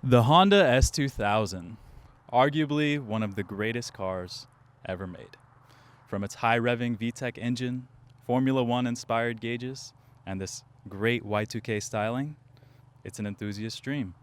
The Honda S2000, arguably one of the greatest cars ever made. From its high-revving VTEC engine, Formula One inspired gauges, and this great Y2K styling, it's an enthusiast's dream.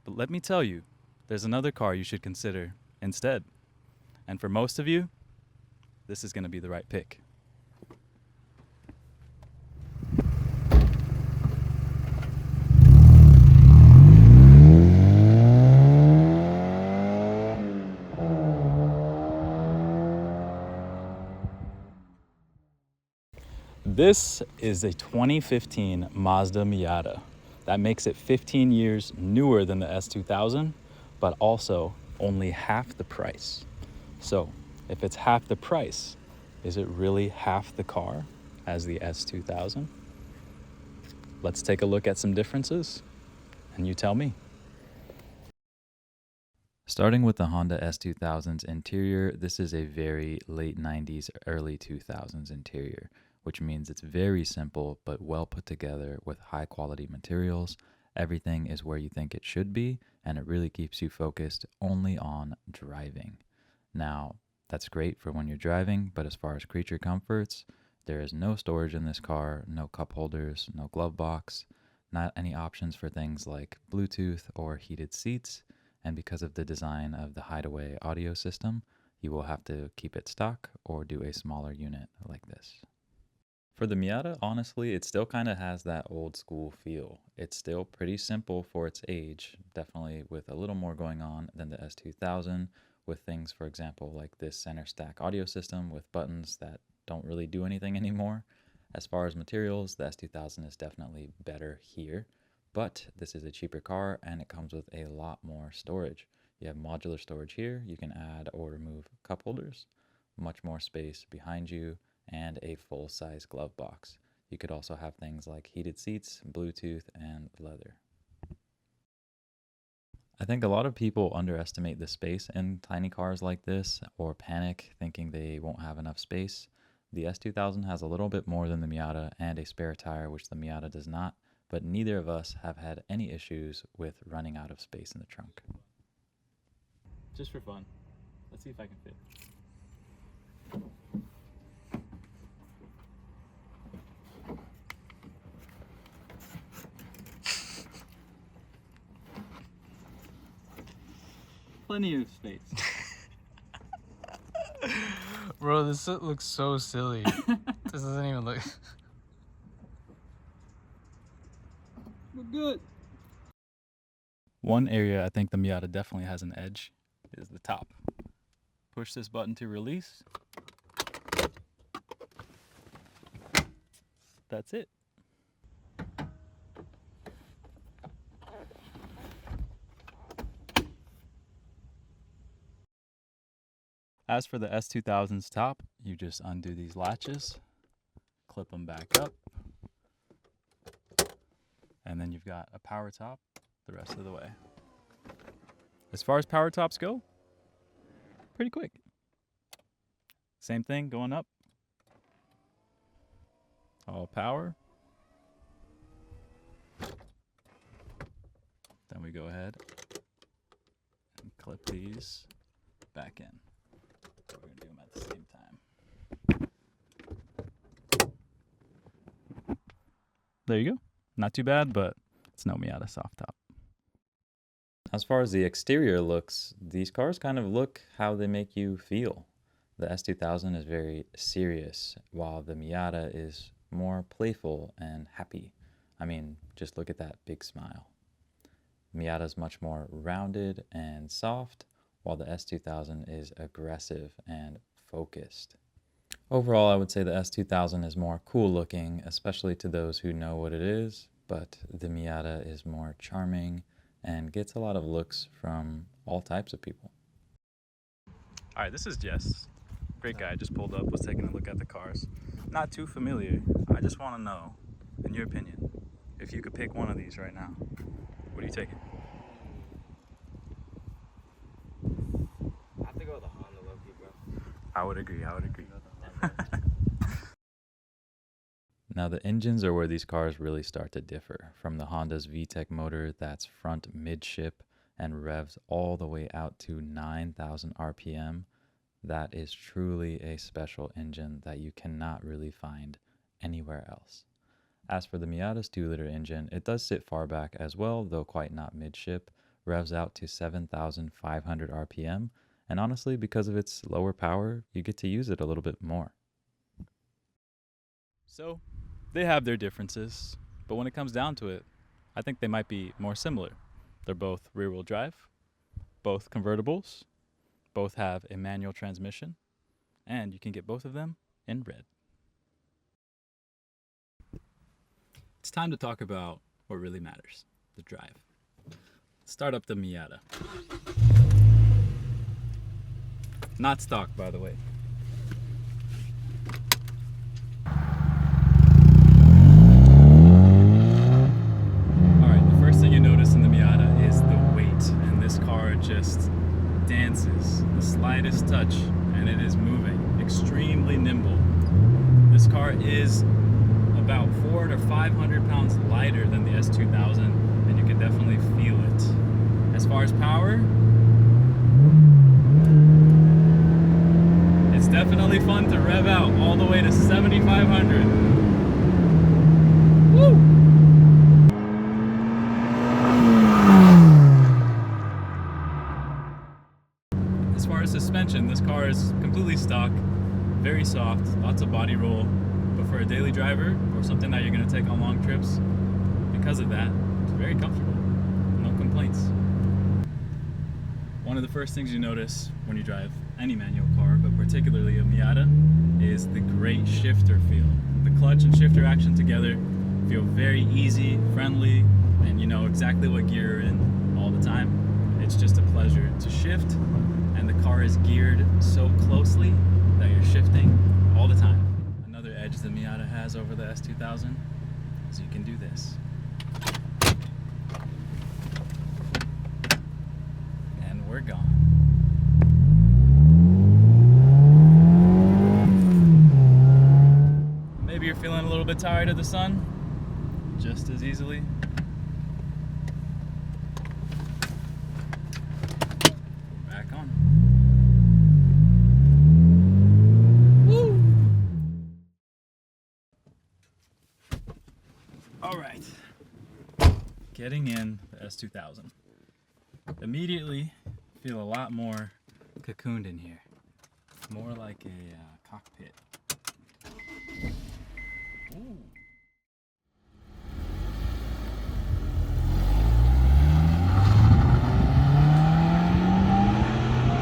But let me tell you, there's another car you should consider instead. And for most of you, this is going to be the right pick. This is a 2015 Mazda Miata. That makes it 15 years newer than the S2000, but also only half the price. So if it's half the price, is it really half the car as the S2000? Let's take a look at some differences, and you tell me. Starting with the Honda S2000's interior, this is a very late 90s, early 2000s interior, which means it's very simple but well put together with high quality materials. Everything is where you think it should be, and it really keeps you focused only on driving. Now, that's great for when you're driving, but as far as creature comforts, there is no storage in this car, no cup holders, no glove box, not any options for things like Bluetooth or heated seats. And because of the design of the Hideaway audio system, you will have to keep it stock or do a smaller unit like this. For the Miata, honestly, it still kind of has that old school feel. It's still pretty simple for its age, definitely with a little more going on than the S2000, with things, for example, like this center stack audio system with buttons that don't really do anything anymore. As far as materials, the S2000 is definitely better here. But this is a cheaper car and it comes with a lot more storage. You have modular storage here. You can add or remove cup holders, much more space behind you, and a full-size glove box. You could also have things like heated seats, Bluetooth, and leather. I think a lot of people underestimate the space in tiny cars like this or panic thinking they won't have enough space. The S2000 has a little bit more than the Miata and a spare tire, which the Miata does not. But neither of us have had any issues with running out of space in the trunk. Just for fun, let's see if I can fit. Plenty of space. Bro, this looks so silly. This doesn't even look... We're good. One area I think the Miata definitely has an edge is the top. Push this button to release. That's it. As for the S2000's top, you just undo these latches, clip them back up, and then you've got a power top the rest of the way. As far as power tops go, pretty quick. Same thing going up. All power. Then we go ahead and clip these back in. We're going to do them at the same time. There you go. Not too bad, but it's no Miata soft top. As far as the exterior looks, these cars kind of look how they make you feel. The S2000 is very serious, while the Miata is more playful and happy. I mean, just look at that big smile. Miata is much more rounded and soft, while the S2000 is aggressive and focused. Overall, I would say the S2000 is more cool looking, especially to those who know what it is, but the Miata is more charming and gets a lot of looks from all types of people. All right, this is Jess. Great guy, just pulled up, was taking a look at the cars. Not too familiar. I just want to know, in your opinion, if you could pick one of these right now, what are you taking? I have to go with the Honda low-key, bro. I would agree. Now the engines are where these cars really start to differ, from the Honda's VTEC motor that's front midship and revs all the way out to 9,000 RPM. That is truly a special engine that you cannot really find anywhere else. As for the Miata's 2-liter engine, it does sit far back as well, though quite not midship, revs out to 7,500 RPM, and honestly, because of its lower power, you get to use it a little bit more. So, they have their differences, but when it comes down to it, I think they might be more similar. They're both rear-wheel drive, both convertibles, both have a manual transmission, and you can get both of them in red. It's time to talk about what really matters, the drive. Start up the Miata. Not stock, by the way. Alright, the first thing you notice in the Miata is the weight, and this car just dances. The slightest touch, and it is moving. Extremely nimble. This car is about 400 to 500 pounds lighter than the S2000, and you can definitely feel it. As far as power, it's definitely fun to rev out all the way to 7,500. Woo! As far as suspension, this car is completely stock, very soft, lots of body roll. But for a daily driver or something that you're going to take on long trips, because of that, it's very comfortable. No complaints. One of the first things you notice when you drive any manual car, but particularly a Miata, is the great shifter feel. The clutch and shifter action together feel very easy, friendly, and you know exactly what gear you're in all the time. It's just a pleasure to shift, and the car is geared so closely that you're shifting all the time. Another edge the Miata has over the S2000 is you can do this. And we're gone. Maybe you're feeling a little bit tired of the sun, just as easily. Back on. Alright, getting in the S2000. Immediately feel a lot more cocooned in here. More like a cockpit. Ooh.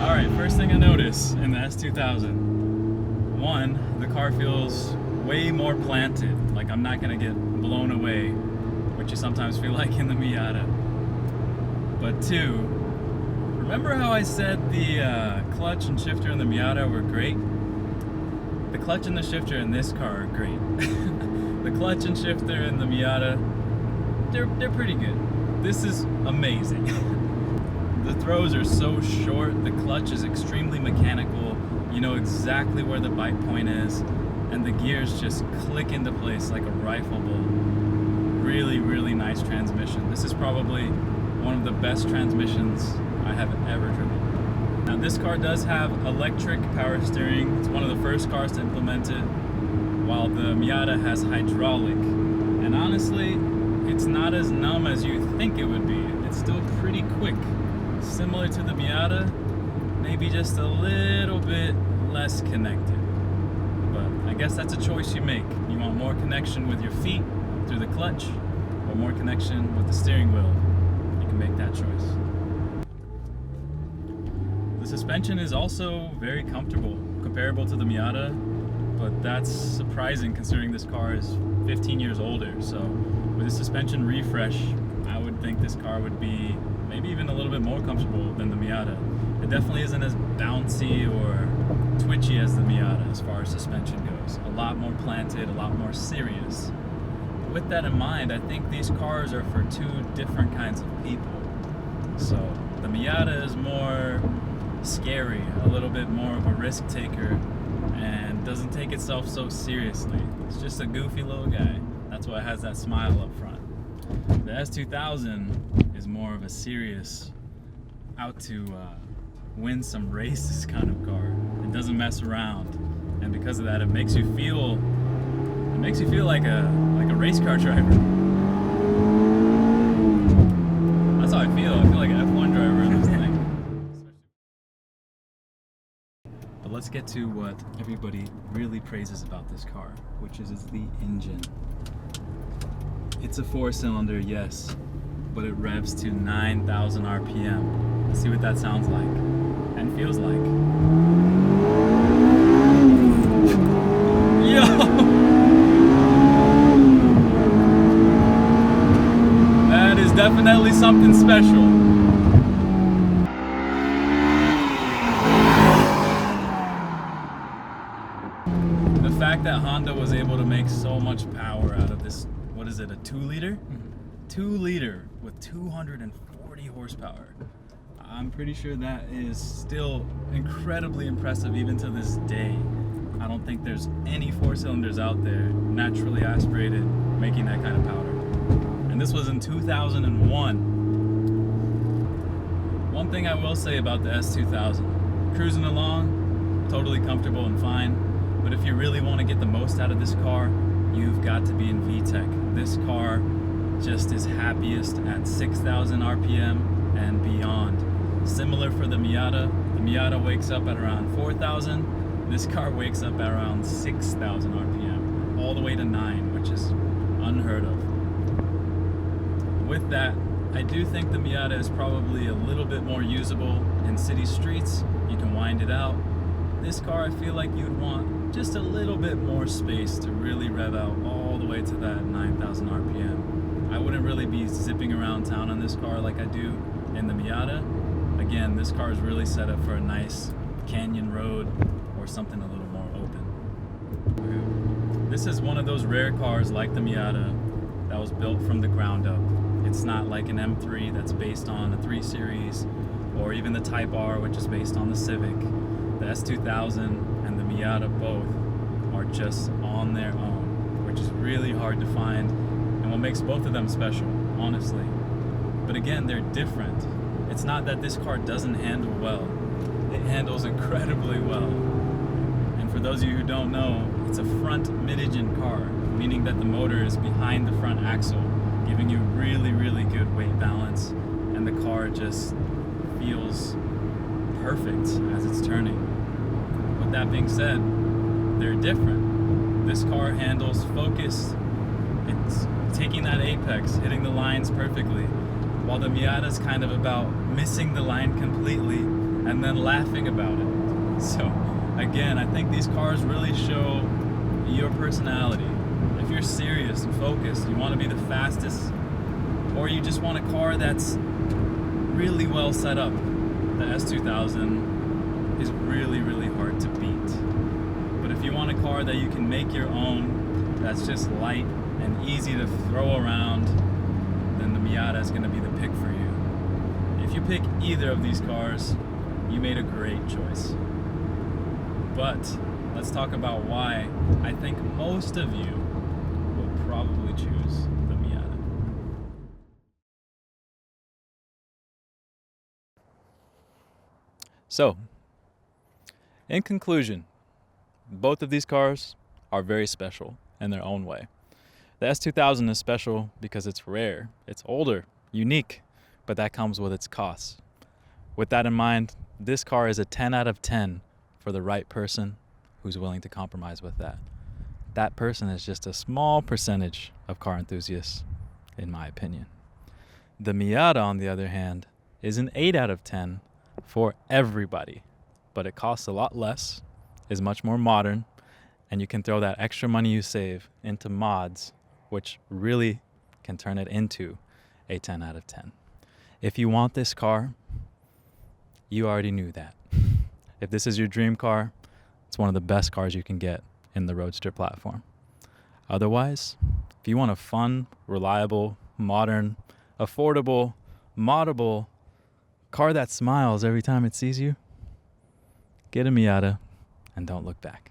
Alright, first thing I notice in the S2000. One, the car feels way more planted, like I'm not gonna get blown away, which you sometimes feel like in the Miata. But two, remember how I said the clutch and shifter in the Miata were great? The clutch and the shifter in this car are great. The clutch and shifter in the Miata, they're pretty good. This is amazing. The throws are so short, the clutch is extremely mechanical, you know exactly where the bite point is, and the gears just click into place like a rifle bolt. Really, really nice transmission. This is probably one of the best transmissions I have ever driven. Now this car does have electric power steering. It's one of the first cars to implement it, while the Miata has hydraulic. And honestly, it's not as numb as you think it would be. It's still pretty quick. Similar to the Miata, maybe just a little bit less connected. But I guess that's a choice you make. You want more connection with your feet through the clutch, or more connection with the steering wheel. You can make that choice. The suspension is also very comfortable, comparable to the Miata, but that's surprising considering this car is 15 years older. So with a suspension refresh, I would think this car would be maybe even a little bit more comfortable than the Miata. It definitely isn't as bouncy or twitchy as the Miata as far as suspension goes. A lot more planted, a lot more serious. With that in mind, I think these cars are for two different kinds of people. So the Miata is more scary, a little bit more of a risk taker, and doesn't take itself so seriously. It's just a goofy little guy. That's why it has that smile up front. The S2000 is more of a serious, out to win some races kind of car. It doesn't mess around, and because of that, it makes you feel like a race car driver. That's how I feel. I feel like an F1 driver in this thing. But let's get to what everybody really praises about this car, which is the engine. It's a 4-cylinder, yes, but it revs to 9,000 RPM. Let's see what that sounds like and feels like. Yo! That is definitely something special. The fact that Honda was able to make so much power out of this, what is it, a 2-liter? 2-liter with 240 horsepower. I'm pretty sure that is still incredibly impressive even to this day. I don't think there's any 4-cylinders out there naturally aspirated making that kind of power. And this was in 2001. One thing I will say about the S2000, cruising along, totally comfortable and fine, but if you really want to get the most out of this car, you've got to be in VTEC. This car just is happiest at 6,000 RPM and beyond. Similar for the Miata. The Miata wakes up at around 4,000. This car wakes up at around 6,000 RPM, all the way to 9, which is unheard of. With that, I do think the Miata is probably a little bit more usable in city streets. You can wind it out. This car, I feel like you'd want just a little bit more space to really rev out all the way to that 9,000 RPM. I wouldn't really be zipping around town on this car like I do in the Miata. Again, this car is really set up for a nice canyon road or something a little more open. This is one of those rare cars like the Miata that was built from the ground up. It's not like an M3 that's based on a 3 Series or even the Type R, which is based on the Civic. The S2000 and the Miata both are just on their own, which is really hard to find and what makes both of them special, honestly. But again, they're different. It's not that this car doesn't handle well. It handles incredibly well. And for those of you who don't know, it's a front mid-engine car, meaning that the motor is behind the front axle, giving you really, really good weight balance, and the car just feels perfect as it's turning. With that being said, they're different. This car handles focused. It's taking that apex, hitting the lines perfectly, while the Miata's kind of about missing the line completely and then laughing about it. So again, I think these cars really show your personality. If you're serious and focused, you want to be the fastest, or you just want a car that's really well set up, the S2000 is really, really hard to beat. But if you want a car that you can make your own, that's just light and easy to throw around, then the Miata is going to be the pick for you. If you pick either of these cars, you made a great choice. But let's talk about why I think most of you will probably choose the Miata. So, in conclusion, both of these cars are very special in their own way. The S2000 is special because it's rare, it's older, unique, but that comes with its costs. With that in mind, this car is a 10 out of 10 for the right person who's willing to compromise with that. That person is just a small percentage of car enthusiasts, in my opinion. The Miata, on the other hand, is an 8 out of 10 for everybody, but it costs a lot less, is much more modern, and you can throw that extra money you save into mods, which really can turn it into a 10 out of 10. If you want this car, you already knew that. If this is your dream car, it's one of the best cars you can get in the Roadster platform. Otherwise, if you want a fun, reliable, modern, affordable, moddable car that smiles every time it sees you, get a Miata and don't look back.